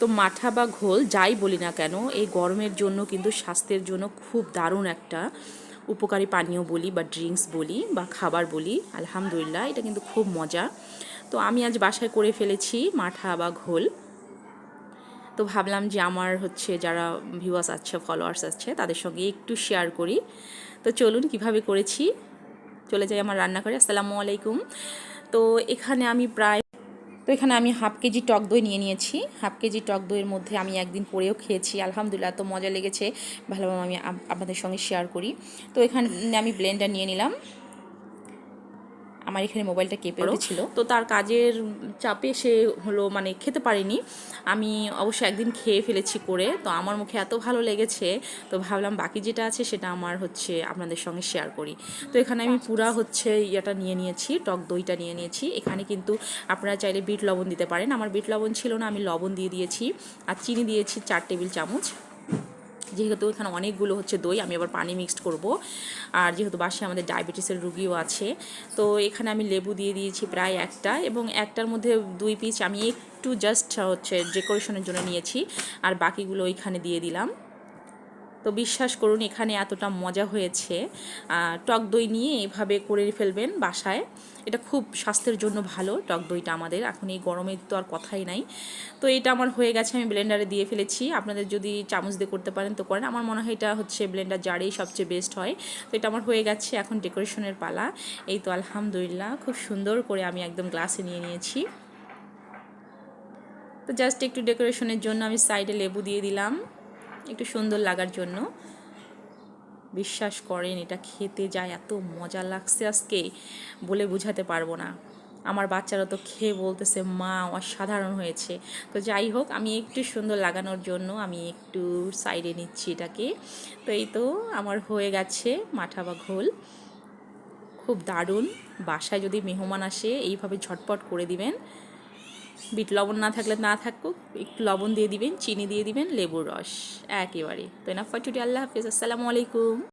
তো মাঠা বা ঘোল যাই বলি না কেন, এই গরমের জন্য কিন্তু স্বাস্থ্যের জন্য খুব দারুণ একটা উপকারী পানীয় বলি বা ড্রিঙ্কস বলি বা খাবার বলি। আলহামদুলিল্লাহ, এটা কিন্তু খুব মজা। তো আমি আজ বাসায় করে ফেলেছি মাঠা বা ঘোল। তো ভাবলাম যে আমার হচ্ছে যারা ভিউয়ার্স আছে, ফলোয়ার্স আছে, তাদের সঙ্গে একটু শেয়ার করি। তো চলুন কিভাবে করেছি, চলে যাই আমার রান্নাঘরে। আসসালামু আলাইকুম। তো এখানে আমি হাফ কেজি টক দই নিয়ে নিয়েছি। হাফ কেজি টক দইয়ের মধ্যে আমি একদিন পরেও খেয়েছি, আলহামদুলিল্লাহ, তো মজা লেগেছে, ভালোভাবে আমি আপনাদের সঙ্গে শেয়ার করি। তো এখানে আমি ব্লেন্ডার নিয়ে নিলাম। আমার এখানে মোবাইলটা কেঁপে উঠেছিল, তো তার কাজের চাপে সে হলো মানে খেতে পারিনি। আমি অবশ্য একদিন খেয়ে ফেলেছি করে, তো আমার মুখে এত ভালো লেগেছে, তো ভাবলাম বাকি যেটা আছে সেটা আমার হচ্ছে আপনাদের সঙ্গে শেয়ার করি। তো এখানে আমি পুরা হচ্ছে ইয়েটা নিয়ে নিয়েছি, টক দইটা নিয়ে নিয়েছি। এখানে কিন্তু আপনারা চাইলে বিট লবণ দিতে পারেন, আমার বিট লবণ ছিল না, আমি লবণ দিয়ে দিয়েছি। আর চিনি দিয়েছি 4 টেবিল চামচ। যেহেতু এখানে অনেকগুলো হচ্ছে দই, আমি আবার পানি মিক্সড করব। আর যেহেতু বাসায় আমাদের ডায়াবেটিসের রুগীও আছে, তো এখানে আমি লেবু দিয়ে দিয়েছি প্রায় একটা, এবং একটার মধ্যে 2 পিস আমি একটু জাস্ট হচ্ছে ডেকোরেশনের জন্য নিয়েছি, আর বাকিগুলো ওইখানে দিয়ে দিলাম। তো বিশ্বাস করুন এখানে এতটা মজা হয়েছে। টক দই নিয়ে এভাবে করে ফেলবেন বাসায়, এটা খুব স্বাস্থ্যের জন্য ভালো। টক দইটা আমাদের এখন এই গরমে তো আর কথাই নাই। তো এটা আমার হয়ে গেছে, আমি ব্লেন্ডারে দিয়ে ফেলেছি। আপনাদের যদি চামচ দিয়ে করতে পারেন তো করেন, আমার মনে হয় এটা হচ্ছে ব্লেন্ডার জারেই সবচেয়ে বেস্ট হয়। তো এটা আমার হয়ে গেছে, এখন ডেকোরেশনের পালা। এই তো আলহামদুলিল্লাহ, খুব সুন্দর করে আমি একদম গ্লাসে নিয়ে নিয়েছি। তো জাস্ট একটু ডেকোরেশনের জন্য আমি সাইডে লেবু দিয়ে দিলাম, একটু সুন্দর লাগার জন্য। বিশ্বাস করেন এটা খেতে যায় এত মজা লাগছে আজকে, বলে বোঝাতে পারবো না। আমার বাচ্চারা তো খেয়ে বলতেছে মা অসাধারণ হয়েছে। তো যাই হোক, আমি একটু সুন্দর লাগানোর জন্য আমি একটু সাইডে নিচ্ছি এটাকে। তো এই তো আমার হয়ে গেছে মাঠা বা ঘোল, খুব দারুণ। বাসায় যদি মেহমান আসে এইভাবে ঝটপট করে দিবেন। বিট লবণ না থাকলে না থাকুক, একটু লবণ দিয়ে দিবেন, চিনি দিয়ে দিবেন, লেবুর রস, একেবারে। তো এনাফ ফর টুডে। আল্লাহ হাফিজ, আসসালামু আলাইকুম।